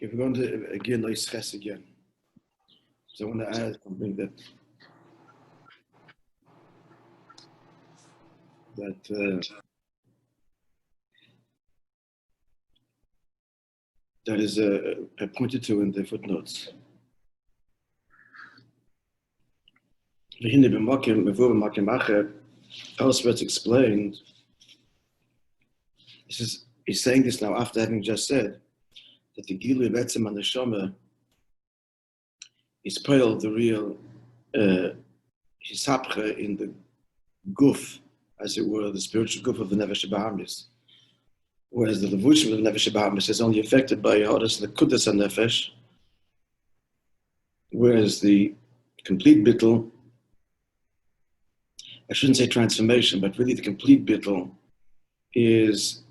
If we're going to again, nice stress again. So I want to add something that is pointed to in the footnotes. Elsewhere it's explained. He's saying this now after having just said that the Gilui of Etzem and the Neshama is pale the real Hisapche in the guf, as it were, the spiritual guf of the Nefesh Bahamis. Whereas the Levushim of the Nefesh Bahamis is only affected by Hodas Lekudas and Nefesh, whereas the complete bittul, I shouldn't say transformation, but really the complete bittul is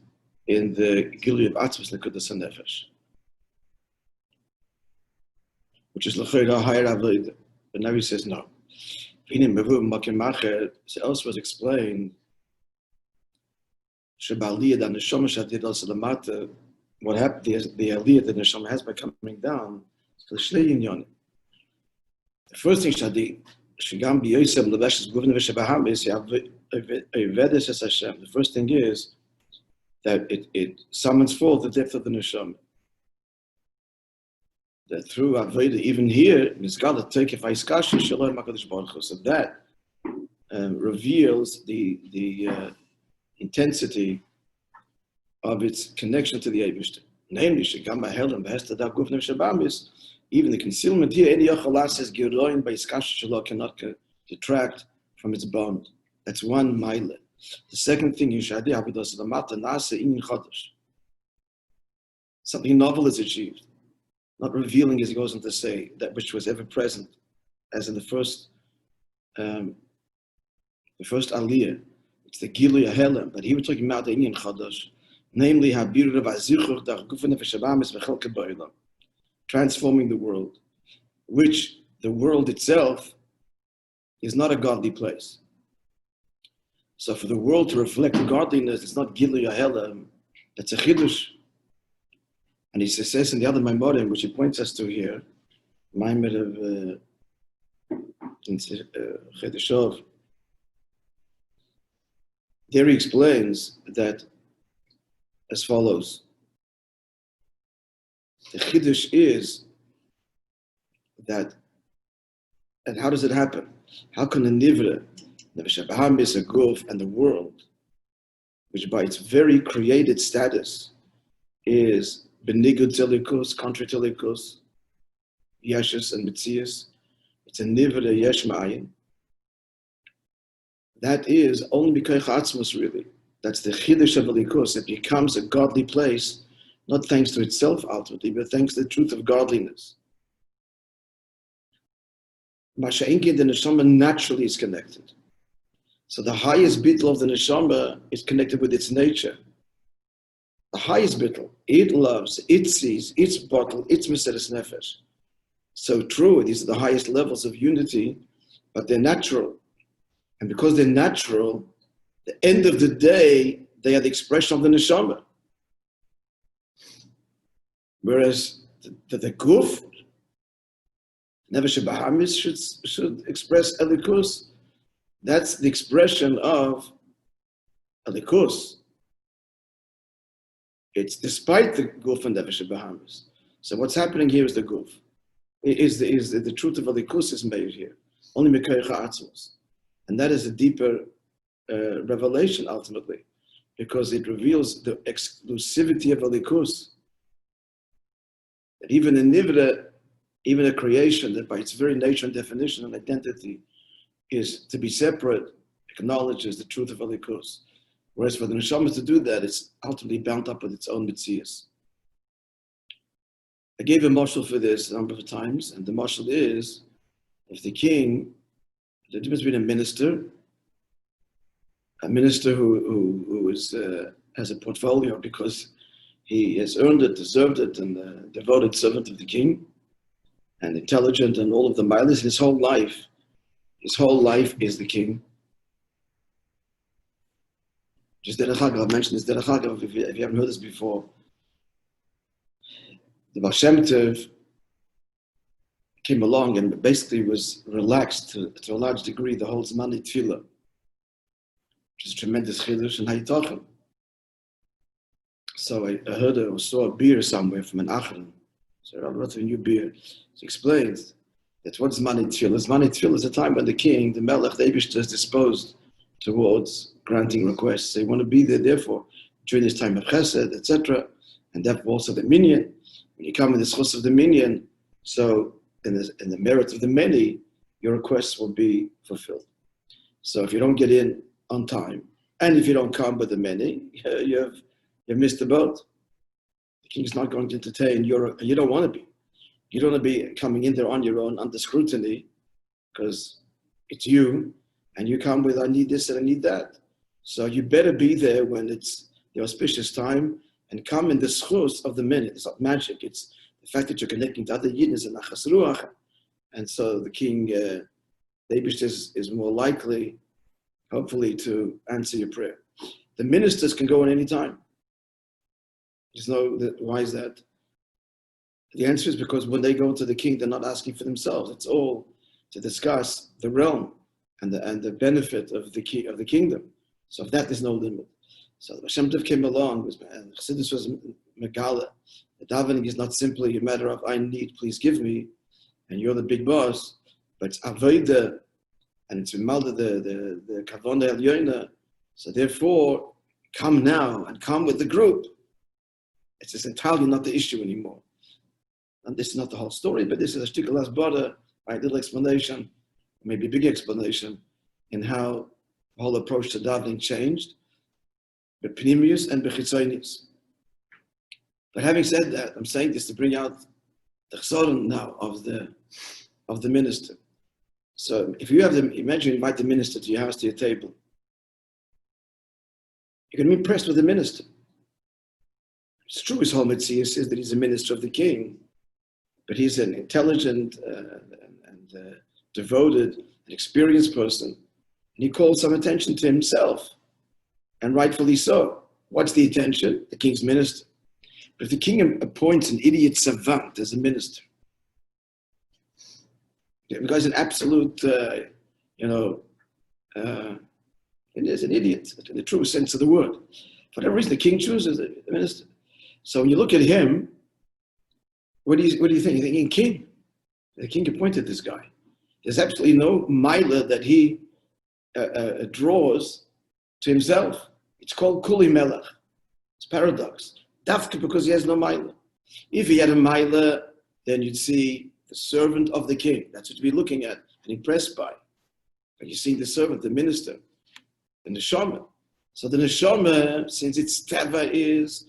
in the Gilui of Atzvus Lekudas and Nefesh, which is L'chayra higher avodah. But now he says no. So else was explained what happened, the aliyah that the neshama has by coming down. The first thing the first thing is that it summons forth the depth of the neshama. That through Avodah, even here, so that reveals the intensity of its connection to the Eibishter. Namely, even the concealment here, cannot detract from its bond. That's one mile. The second thing is something novel is achieved. Not revealing, as he goes on to say, that which was ever present, as in the first aliyah. It's the Gilui HaHelem, but he was talking about the Inyan Chadash, namely transforming the world, which the world itself is not a godly place. So for the world to reflect godliness, it's not Gilui HaHelem, that's a Chidush. And he says in the other Maimorim, which he points us to here, Maimor of Chedeshov, there he explains that as follows. The Chiddush is that, and how does it happen? How can a Nivra, Nefesh Bahamis, a Guf, and the world, which by its very created status is Benigud Telikus, contrary to Telikus, Yeshus and Mitzias, it's a Nivra Yesh Ma'ayin. That is only because Atzmus really. That's the Chiddush of Elikus. It becomes a godly place, not thanks to itself ultimately, but thanks to the truth of godliness. Masha'inki, the Neshama naturally is connected. So the highest bittul of the Neshama is connected with its nature. The highest bittul, it loves, it sees, its bottle, its Meseres Nefesh. So true, these are the highest levels of unity, but they're natural. And because they're natural, the end of the day, they are the expression of the neshama. Whereas the guf, Nefesh Bahamis should express elikus. That's the expression of elikus. It's despite the guf and Nefesh Bahamis. So what's happening here is the guf. The truth of elikus is made here. Only Mekaycha Atzmos. And that is a deeper revelation ultimately, because it reveals the exclusivity of Elikus. That even in Nivra, even a creation that by its very nature and definition and identity is to be separate, acknowledges the truth of Elikus. Whereas for the Neshama to do that, it's ultimately bound up with its own Mitzias. I gave a mashal for this a number of times, and the mashal is, if the king, the difference between a minister who is, has a portfolio because he has earned it, deserved it, and a devoted servant of the king, and intelligent, and all of the miles, his whole life is the king. Just Derech Hagav, I'll mention this Derech Hagav if you haven't heard this before. the Baal Shem Tov came along and basically was relaxed to a large degree the whole Zmani Tefillah, which is a tremendous chiddush in Hayitachim. So I heard or saw a beer somewhere from an Achron. So I wrote a new beer. It explains that what is Zmani Tefillah? Zmani Tefillah is a time when the king, the Melech, the Eibishter is disposed towards granting requests. They want to be there, therefore, during this time of Chesed, etc. And therefore also the minyan. When you come in the schus of the minyan, so in the merit of the many, your requests will be fulfilled. So if you don't get in on time, and if you don't come with the many, you've missed the boat. The king's not going to entertain you don't want to be. You don't want to be coming in there on your own under scrutiny, because it's you, and you come with, I need this and I need that. So you better be there when it's the auspicious time, and come in the schus of the many. It's not magic, it's the fact that you're connecting to other yidden and nachas ruach. And so the king, the Eibishter is more likely, hopefully, to answer your prayer. The ministers can go in any time. Why is that? The answer is because when they go to the king, they're not asking for themselves. It's all to discuss the realm and the benefit of the kingdom. So of that, there's no limit. So the Shem Tov came along, and Chassidus was Megala. The davening is not simply a matter of, I need, please give me, and you're the big boss, but it's Avodah, and it's Vimalda, the Kavona El Yoina. So therefore, come now and come with the group. It's just entirely not the issue anymore. And this is not the whole story, but this is a shtickle asbara, right? Little explanation, maybe a big explanation, in how the whole approach to davening changed, b'pnimius and b'chitzonius. But having said that, I'm saying this to bring out the chsaron now of the minister. So if you have imagine you invite the minister to your house, to your table, you're going to be impressed with the minister. It's true his whole mitzvah says that he's a minister of the king, but he's an intelligent and devoted and experienced person, and he calls some attention to himself, and rightfully so. What's the attention? The king's minister. But if the king appoints an idiot savant as a minister, the guy's an absolute, it is an idiot in the true sense of the word. For whatever reason, the king chooses the minister. So when you look at him, what do you think? You're thinking king. The king appointed this guy. There's absolutely no milah that he draws to himself. It's called kuli melech. It's paradox. Dafka because he has no milah. If he had a milah, then you'd see the servant of the king. That's what you'd be looking at and impressed by. But you see the servant, the minister, the neshama. So the neshama, since its teva is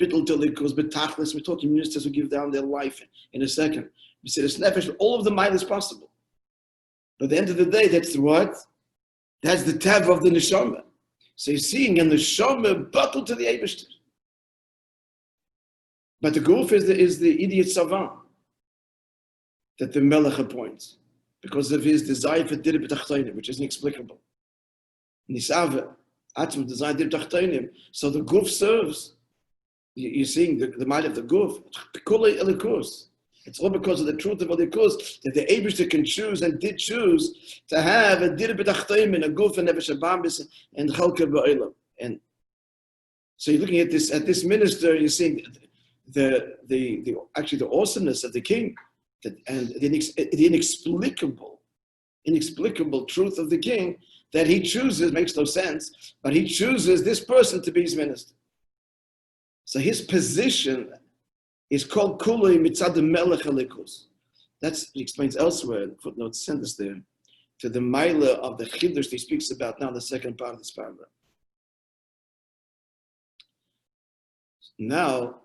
bittul telikus, betachlis, we're talking ministers who give down their life in a second. We say the nefesh, all of the milah is possible. But at the end of the day, that's what? That's the teva of the neshama. So you're seeing in the neshama battle to the Eibishter. But the guf is the idiot savant that the Melech appoints because of his desire for dir b'tachtonim, which is inexplicable. Nisava, atzum desire dir b'tachtonim. So the guf serves. You're seeing the mind of the guf. It's all because of the truth of Elikus that the Eibishter can choose and did choose to have a dir b'tachtonim, a guf and nefesh habambis and chalka ba'olam. And so you're looking at this minister. You're seeing the awesomeness of the king, and the inexplicable truth of the king that he chooses, makes no sense, but he chooses this person to be his minister. So his position is called kulei mitzad melech elikus. That's he explains elsewhere in footnote send us there to the maila of the chiddush he speaks about now, the second part of this paragraph. Now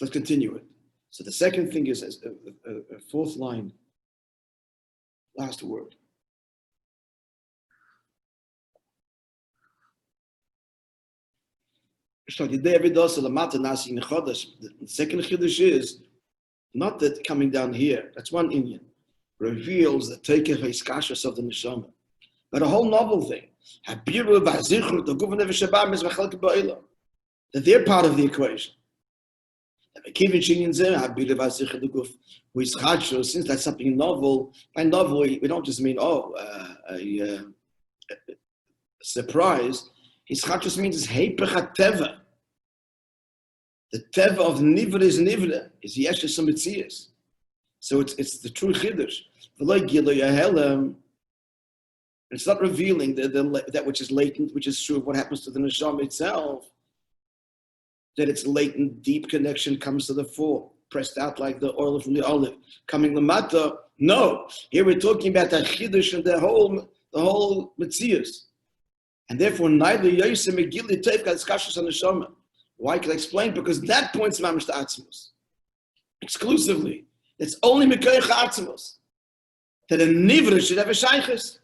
let's continue it. So the second thing is a fourth line, last word. The second chiddush is not that coming down here, that's one Indian, reveals the takeoff iskashus of the neshama, but a whole novel thing. That they're part of the equation. Since that's something novel, by novel we don't just mean a surprise. His chachus means it's heipech teva. The teva of nivra is yeshes mitzias. So it's the true chiddush. It's not revealing that which is latent, which is true of what happens to the neshama itself. That its latent, deep connection comes to the fore, pressed out like the oil from the olive, coming lamata. No, here we're talking about the chiddush and the whole metzius, and therefore neither yosem megili teifka is kashus on the neshama. Why? Can I explain? Because that points mamish to atzmos exclusively. It's only mekoyach atzmos that a nivra should have a shaychus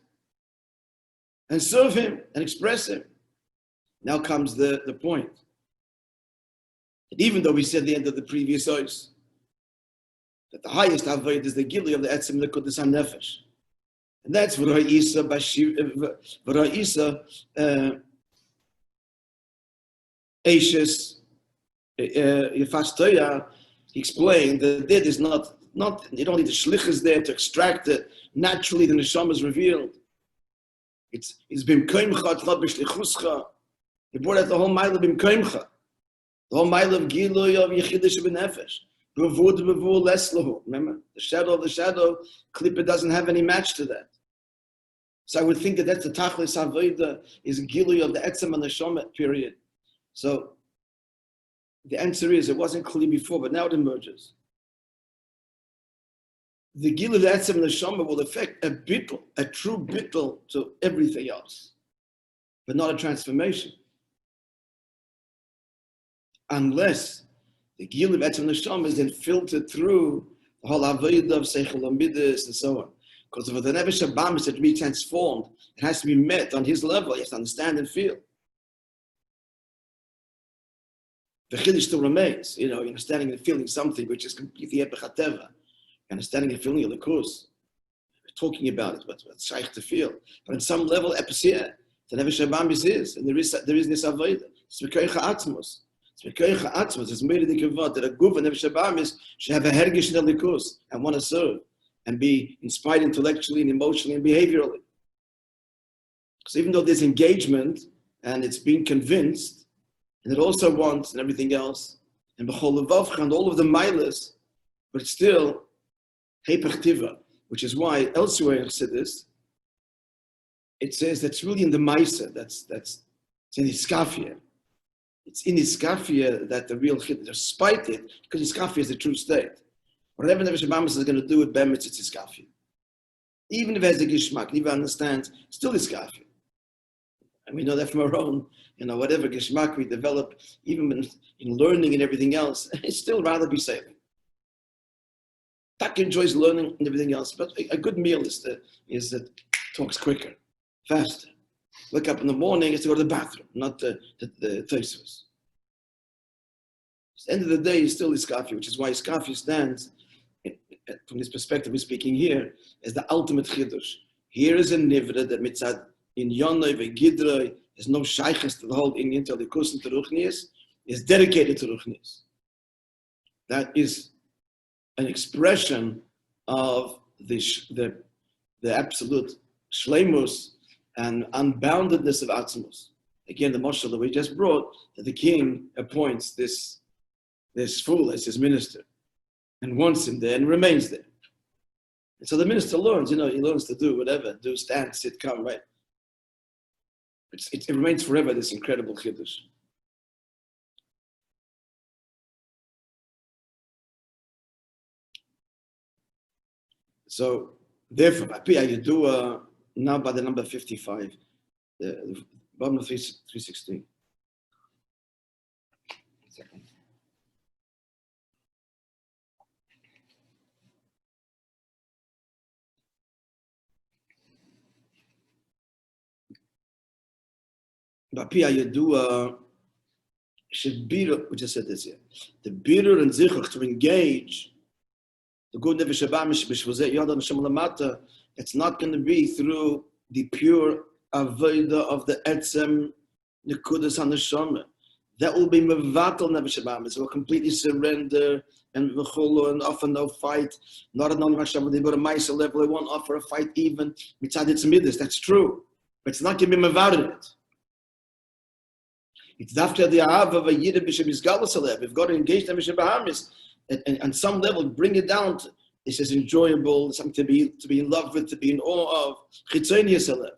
and serve him and express him. Now comes the point. And even though we said at the end of the previous ois that the highest avoid is the gili of the etzem lekudus hanefesh, and that's v'ra isa eishes yifastoya. He explained that it is not you don't need the shlichus there to extract it. Naturally, the neshama is revealed. It's bim koimcha tlad b'shlichuscha. He brought out the whole mile of bim koimcha. The whole mile of Giloy of Yechidish b'nefesh. B'vud leslahu. Remember? The shadow, Klippa doesn't have any match to that. So I would think that that's the Tachlis Avodah, is Giloy of the Etzem and the Neshama period. So the answer is, it wasn't clear before, but now it emerges. The Giloy of the Etzem and the Neshama will affect a bittul, a true bittul to everything else, but not a transformation. Unless the Gil of Etzem Neshama is then filtered through the whole Avodah of Seichel Amidus and so on. Because for the Nefesh Habam is to be transformed, it has to be met on his level. He has to understand and feel. The Chiddush still remains, understanding and feeling something which is completely Epech HaTeva. Understanding and feeling of the course. We're talking about it, but it's shaykh to feel. But on some level, Epesiyah, the Nefesh Habam is, and there is this Avodah. It's Mekoyach HaAtzmos. It's made of the kavod that a guf and nefesh habamis should have a hergish in the likus and want to serve and be inspired intellectually and emotionally and behaviorally. Because even though there's engagement and it's being convinced, and it also wants and everything else, and b'chol levavcha and all of the milas, but it's still heipach tiva, which is why elsewhere in Chassidus it says that's really in the Maisa, that's in the Iskafia. It's in Iskafia that the real chiddush, despite it, because Iskafia is the true state. Whatever Nefesh Habamis is going to do with Bemitz, it's Iskafia. Even if it has a Gishmak, even understands, still Iskafia. And we know that from our own, whatever Gishmak we develop, even in learning and everything else, it's still rather be sailing. Tak enjoys learning and everything else, but a good meal is that talks quicker, faster. Wake up in the morning, is to go to the bathroom, not the Tosfos. At the end of the day, it's still Iskafia, which is why Iskafia stands, from this perspective we're speaking here, as the ultimate chiddush. Here is a nivra that mitzad in Yonai ve'gidroi, there's no shaykhs to the whole Indian till the kusin to Ruchnius, is dedicated to Ruchnius. That is an expression of the absolute shleimus and unboundedness of Atzmos. Again, the Moshe that we just brought, that the king appoints this fool as his minister and wants him there and remains there. And so the minister learns, he learns to do whatever, do, stand, sit, come, right? It remains forever, this incredible chiddush. So, therefore, now by the number 55, the bottom of 316. Second. Bapia Yadua should be, we just said this here. The birur and zichach to engage the good nefesh habamish b'shvuzeh yad Hashem lamata. It's not going to be through the pure avodah of the etzem nekudas haneshama. that will be mevatel nefesh habahamis. It will completely surrender and offer no fight. Not an Hashem, they go to Maisa level, they won't offer a fight even. Mitzad its midas, that's true. But it's not going to be mevatel it. It's after the ahava of a yiddah b'shem izgalus alev. We've got to engage them nefesh habahamis. And on some level, bring it down to, it's as enjoyable, something to be in love with, to be in awe of. Chitzonius alev.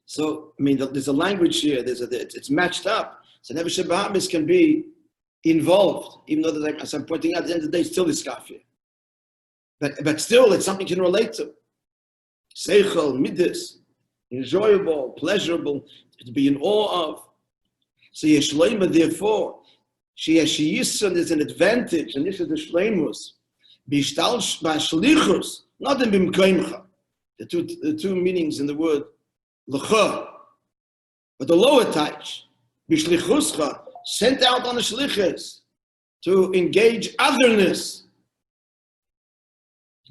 So, I mean, there's a language here, it's matched up. So nefesh habahamis can be involved, even though, as I'm pointing out, at the end of the day, it's still iskafia. But still, it's something you can relate to. Seichel, midas, enjoyable, pleasurable, to be in awe of. So Yeshleima, therefore, Sheyishon is an advantage, and this is the Shleimus. Bishtal b'shlichus, not in b'mkoimcha. The two meanings in the word l'cha, but the lower touch, b'shlichuscha, sent out on the shlichus to engage otherness.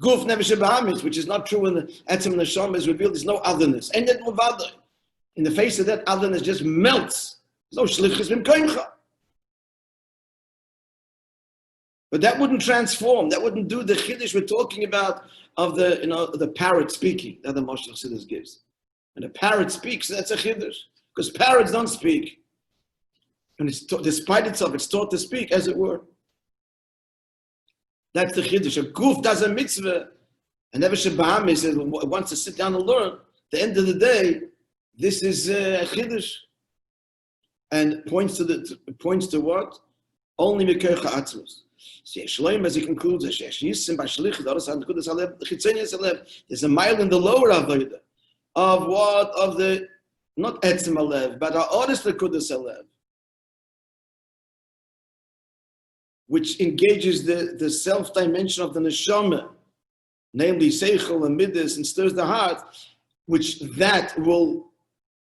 Guf nefesh habahamis, which is not true when the etzem neshama is revealed. There's no otherness, and yet in the face of that otherness just melts. There's no shlichus b'mkoimcha. But that wouldn't transform. That wouldn't do the chiddush we're talking about of the parrot speaking that the Moshe Chassidus gives. And the parrot speaks, that's a chiddush. Because parrots don't speak. And despite itself, it's taught to speak, as it were. That's the chiddush. A guf does a mitzvah, and nefesh habahamis wants to sit down and learn. At the end of the day, this is a chiddush. And points to what? Only mekocha atzmos. Shleim, as he concludes, there's a mile in the lower avodah of what? Of the, not etzem alev, but ha'oris lekudas alev, which engages the self-dimension of the neshama, namely seichel and midas, and stirs the heart, which that will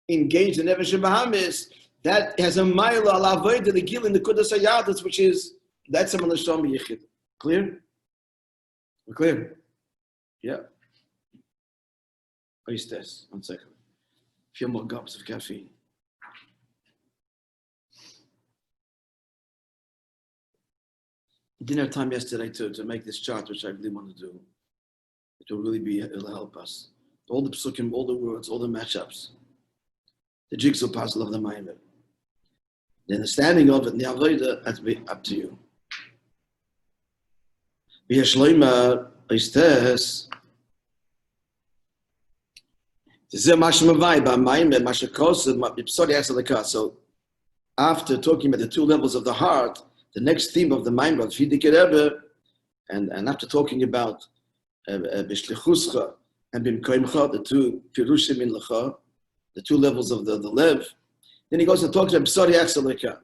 engage the nefesh habahamis. That has a mile al avodah, the gil in the kudas hayadus, which is that's a neshama yichid. Clear? We're clear? Yeah. Please test. 1 second. A few more gulps of caffeine. Didn't have time yesterday to make this chart, which I really want to do. It will really it'll help us. All the psukim, all the words, all the matchups. The jigsaw puzzle of the Maimer. The understanding of it, the avodah, has to be up to you. Shleima is this. So after talking about the two levels of the heart, the next theme of the mind of Rebbe, and after talking about Bishlichuscha and Bimkoimcha, the two Pirushim in Lecha, the two levels of the lev, then he goes and talks about Psari Achsaleka,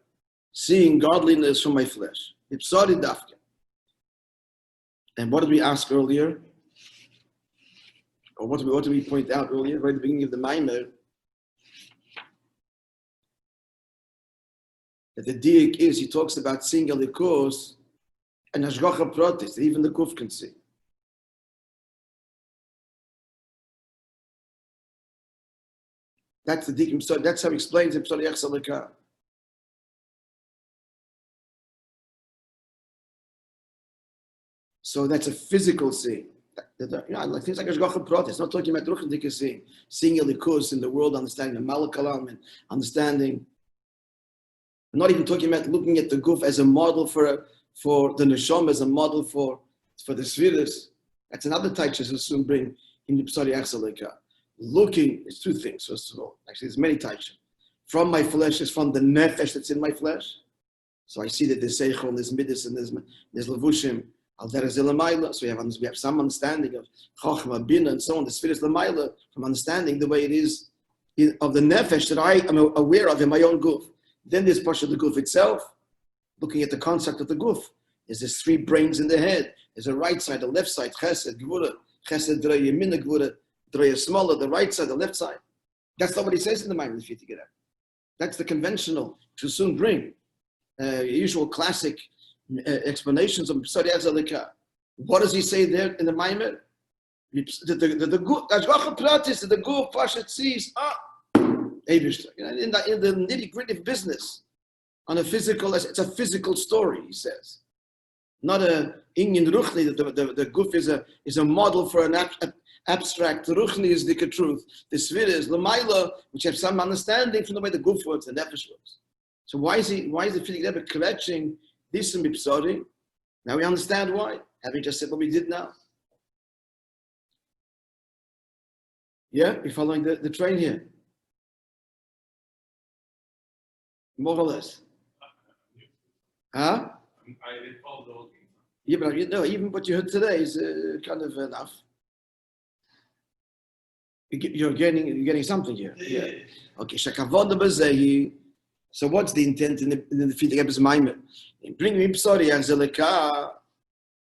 seeing godliness from my flesh. Psari Dafka. And what did we ask earlier? Or what did we point out earlier, right at the beginning of the Maimer? That the diak is, he talks about seeing a likus and hashgacha pratis, that even the kuf can see. That's the diak, so that's how he explains it. So that's a physical seeing. Like things like hashgacha pratis. Not talking about ruchnik seeing a likus in the world, understanding the malakalam and understanding. I'm not even talking about looking at the guf as a model for the neshama, as a model for the svirus. That's another taich we'll soon bring in the Psari Achsaleka. Looking is two things, first of all. Actually, there's many taiches. From my flesh is from the nefesh that's in my flesh. So I see that there's seichel, there's midas, and there's levushim. So we have some understanding of chochma, bina, and so on. The svirus l'mayla, from understanding the way it is of the nefesh that I am aware of in my own guf. Then there's Pasha the Guf itself, looking at the concept of the Guf. There's 3 brains in the head. There's a right side, a left side, Chesed, Gvura, Chesed, Draya, Mina, Gvura, Draya, smaller, the right side, the left side. That's not what he says in the mind of the Fiti. That's the conventional, which will soon bring usual classic explanations of Psari Azalika. What does he say there in the Maimer? The Guf, the Guf, Pasha sees, in the nitty-gritty business, on a physical, it's a physical story, he says. Not a Inyan Ruchni, the guf is a model for an abstract. Ruchni is the truth. The Svira is Lamaila, which have some understanding from the way the guf works and nefesh works. So why is the Frierdiker Rebbe correcting this in Bipsori? Now we understand why. Having just said what we did now. Yeah, we're following the train here. More or less. Huh? I did follow the whole thing. Yeah, but even what you heard today is kind of enough. You're getting something here. Yeah. Okay. So what's the intent in the Frierdiker Rebbe's Maimer? Bring me Psori Zeleka.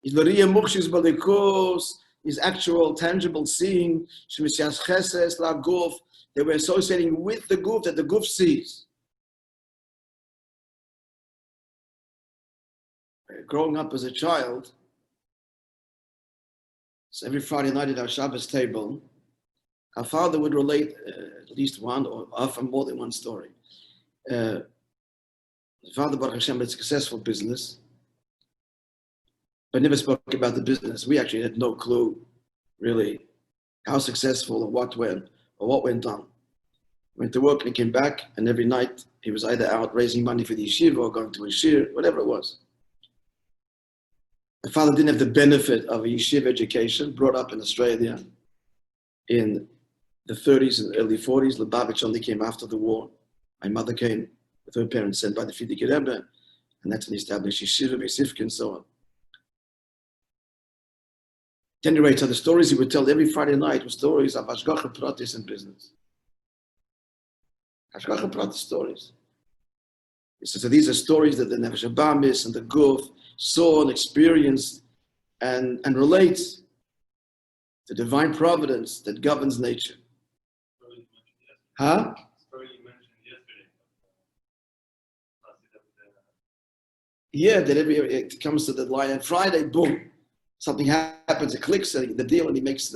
Is Loria Mukhshis Balikos, is actual tangible seeing. Shemisias Cheses La Guf. They were associating with the guf that the guf sees. Growing up as a child, so every Friday night at our Shabbos table, our father would relate at least one or often more than one story. The father, Baruch Hashem, had a successful business, but never spoke about the business. We actually had no clue, really, how successful or what went on. Went to work and he came back, and every night he was either out raising money for the yeshiva or going to a shir, whatever it was. The father didn't have the benefit of a yeshiva education, brought up in Australia in the 30s and early 40s. Libi only came after the war. My mother came with her parents sent by the Frierdiker Rebbe, and that's when he established yeshiva, Besifka, and so on. At any rate, so the stories he would tell every Friday night were stories of Hashgacha Pratis and business. Hashgacha Pratis stories. He says, so these are stories that the Nefesh Abamis and the Guf saw and experienced and relates to divine providence that governs nature. Huh? Story you mentioned yesterday. Yeah, that it comes to the line on Friday, boom, something happens, it clicks, the deal, and he makes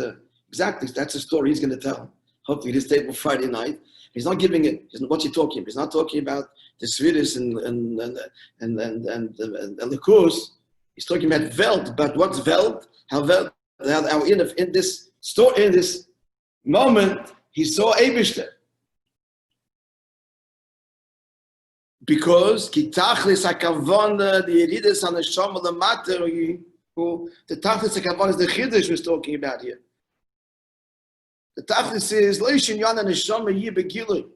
exactly, that's the story he's going to tell. Hopefully this table Friday night. He's not giving it, what's he talking about? He's not talking about the Svidis and the Likus. He's talking about Welt, but what's Welt? How in this story, in this moment, he saw Eibishter. Because Kitachlis HaKavana, the Yeridus HaNeshama, the matter, the Tachlis HaKavana is the Chiddush we're talking about here. The Tachlis is Leishin Yana Neshama Yi Begilu.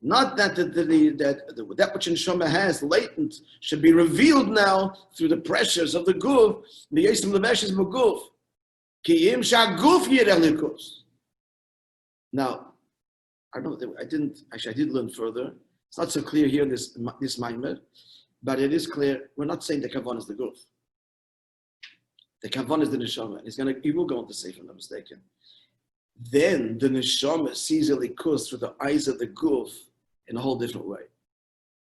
Not that that which Neshama has latent should be revealed now through the pressures of the Guf. The Yesim Leveshes Maguf. Ki Im Shaguf Yirelikus. Now, I don't know. I did learn further. It's not so clear here in this Maimer, but it is clear. We're not saying the Kavan is the Guf. The Kavan is the Neshama. He will go on to say, if I'm not mistaken. Then the neshama sees a likus through the eyes of the guf in a whole different way.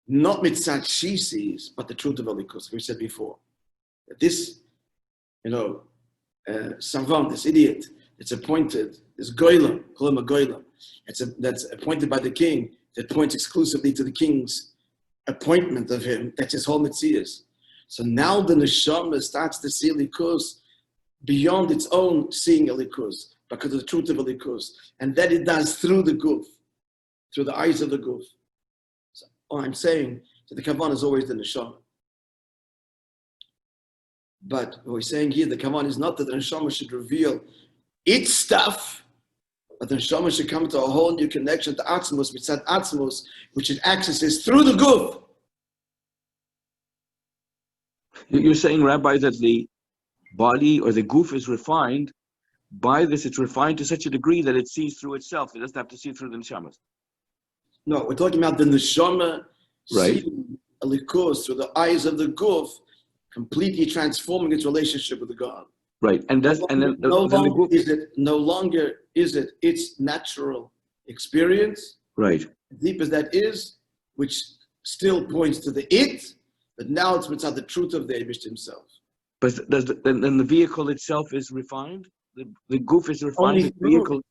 Not mitzat she sees, but the truth of a likus. We said before. This, savant, this idiot, it's appointed, this goylam, call him a goylam, that's appointed by the king, that points exclusively to the king's appointment of him. That's his whole mitzias. So now the neshama starts to see a likus beyond its own seeing a likus, because of the truth of a likus, and that it does through the guf, through the eyes of the guf. So all I'm saying, that the kavan is always the neshama. But what we're saying here, the kavan is not that the neshama should reveal its stuff, but the neshama should come to a whole new connection to atzmos, mitzat atzmos, which it accesses through the guf. You're saying, Rabbi, that the body or the guf is refined. By this, it's refined to such a degree that it sees through itself. It doesn't have to see through the neshamas. No, we're talking about the neshama right. Seeing a likus through the eyes of the guf, completely transforming its relationship with the God. Right, and that's no longer is it its natural experience. Right. Deep as that is, which still points to the it, but now it's without the truth of the Eibush himself. But then the vehicle itself is refined. The guf is refined.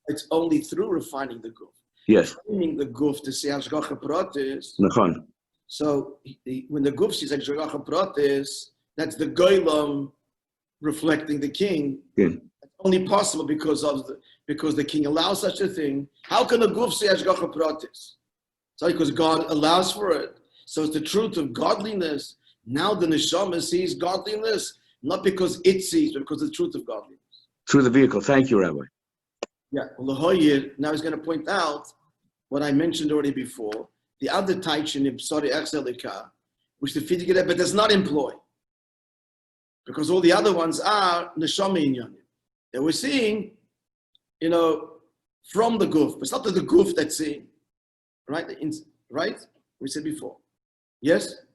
It's only through refining the guf. Yes. Refining the guf to see Hashgacha Pratis. Nachon. So when the guf sees Hashgacha Pratis, that's the Goylam reflecting the king. Yeah. It's only possible because the king allows such a thing. How can the guf see Hashgacha Pratis? So because God allows for it. So it's the truth of godliness. Now the neshama sees godliness, not because it sees, but because of the truth of godliness. Through the vehicle. Thank you, Rabbi. Yeah. Well, now he's going to point out what I mentioned already before. The other taichin in Psari Echzelika, which the Frierdiker Rebbe does not employ. Because all the other ones are neshama inyanim. That we're seeing, from the guf. But it's not the guf that's seeing. Right? Right? We said before. Yes?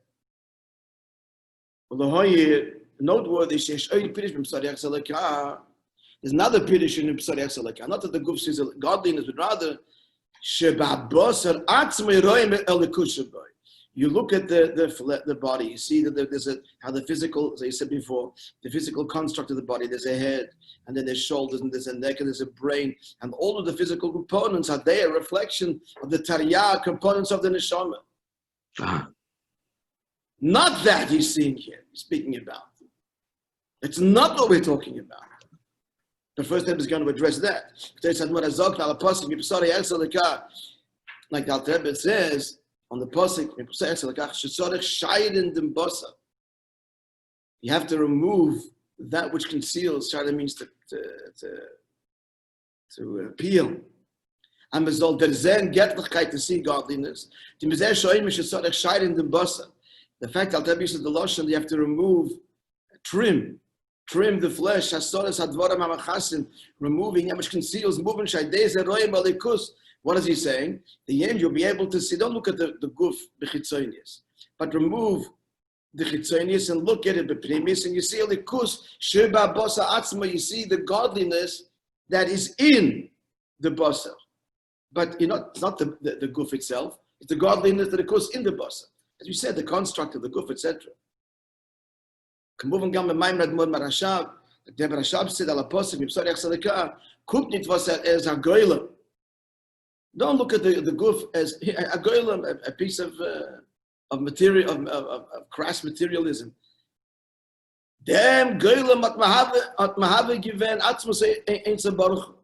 Well, noteworthy, there's another pirish in Psari Echzelika. Not that the guf sees godliness, but rather, you look at the body, you see that there's how the physical, as I said before, the physical construct of the body, there's a head, and then there's shoulders, and there's a neck, and there's a brain, and all of the physical components are there, a reflection of the tariyah components of the neshama. Not that he's seeing here, he's speaking about. It's not what we're talking about. The first step is going to address that. Like the Alter Rebbe says on the pasuk, you have to remove that which conceals. Shayda means to appeal. And to see godliness. The fact that Alter Rebbe says the lashon, you have to remove, trim the flesh, removing that which conceals, moving. What is he saying? The end, you'll be able to see. Don't look at the guf b'chitzonius, but remove the chitzonius and look at it b'primis, and you see alikus sheba basa atzma. You see the godliness that is in the basa, but it's not the guf itself. It's the godliness that occurs in the basa. As we said, the construct of the guf, etc. Moving down the Maimrad Mod Marashab, the Rashab said, "Al Apostle, Psari Echzelika, Kupnit was as a goylam." Don't look at the guf as a goylam, a piece of material of crass materialism. Dem goylam at mahave given atzmos ein baruch.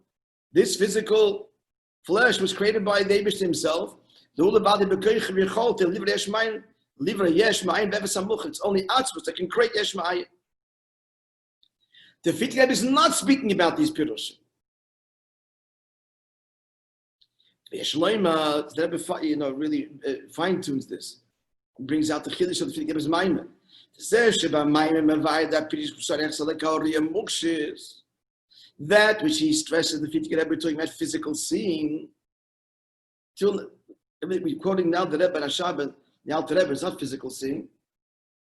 This physical flesh was created by David himself. The whole body bekoich v'chol to live yesh mein. It's only atzmos that can create yesh ma'ayin. The Frierdiker Rebbe is not speaking about these pirushim. The Rebbe, really fine tunes this, and brings out the chiddush of the Frierdiker Rebbe's maimon. That which he stresses, the Frierdiker Rebbe talking about physical seeing. We're quoting now the Rebbe Rashab. The Alter Rebbe is not physical seeing.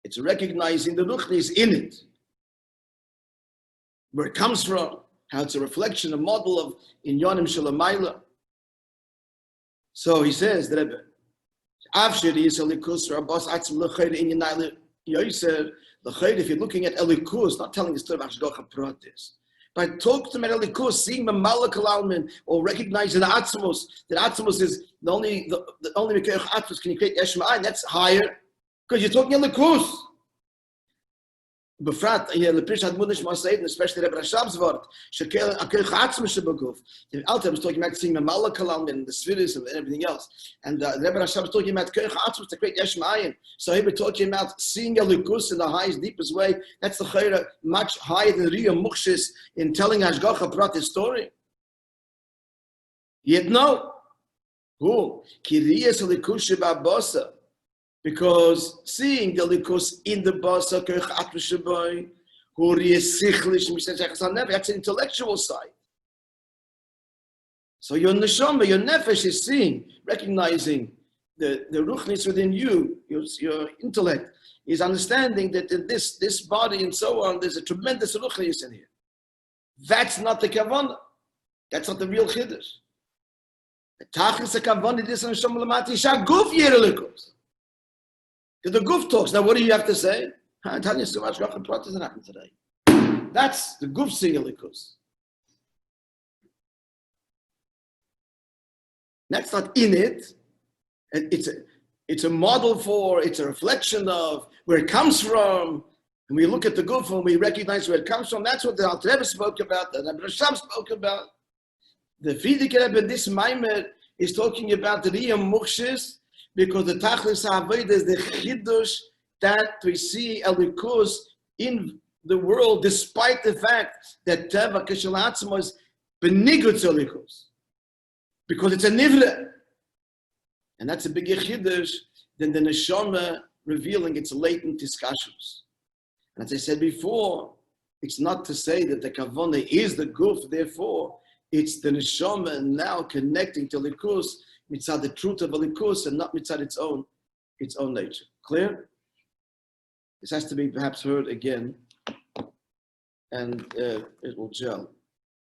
It's recognizing the ruchnis in it. Where it comes from, how it's a reflection, a model of inyanim shalamayla. So he says, the Rebbe, if you're looking at elikus, not telling the story of Hashgacha Pratis, but talk to me about elikus, seeing the malakal almin, or recognizing the atzmos, that atzmos is the only mekayach atzmos can you create yesh ma'ayin, that's higher, because you're talking elikus. Befrat, the Prish had Mudish Masayid, especially Rebbe Rashab's word, shekel akayach atzmos shebaguf. The Alter was talking about seeing the malakal almin, the spheres and everything else, and the Rebbe Rashab was talking about kayach atzmos to create yesh ma'ayin. So he was talking about seeing elikus in the highest, deepest way. That's the chayra much higher than Riyah Mukshis in telling Hashgacha Pratis story. Yet no, who kiriyas elikus shebabasa. Because seeing the likus in the basa, that's an intellectual side. So your neshama, your nefesh is seeing, recognizing the ruchnis within you, your intellect is understanding that in this body and so on, there's a tremendous ruchnis in here. That's not the kavanah. That's not the real chiddush. The tachlis kavanah is on neshama lamati shaguf yerelikus. The guf talks. Now, what do you have to say? I'm telling you so much. What doesn't happen today? That's the guf singelikus. That's not in it. it's a model for, it's a reflection of where it comes from. And we look at the guf and we recognize where it comes from. That's what the Alter Rebbe spoke about, the Rabbi spoke about. The Frierdiker Rebbe in this Maimer is talking about the Riyam Mukshis, because the Tachlis HaAvodah is the Chidush that we see Elikus in the world, despite the fact that Teva Keshel Atzmo is benigut to Elikus, because it's a Nivra. And that's a bigger Chidush than the Neshama revealing its latent Tiskashus. And as I said before, it's not to say that the Kavanah is the Guf, therefore, it's the Neshama now connecting to Likus, mitzad the truth of Likus, and not mitzad its own nature. Clear? This has to be perhaps heard again, and it will gel.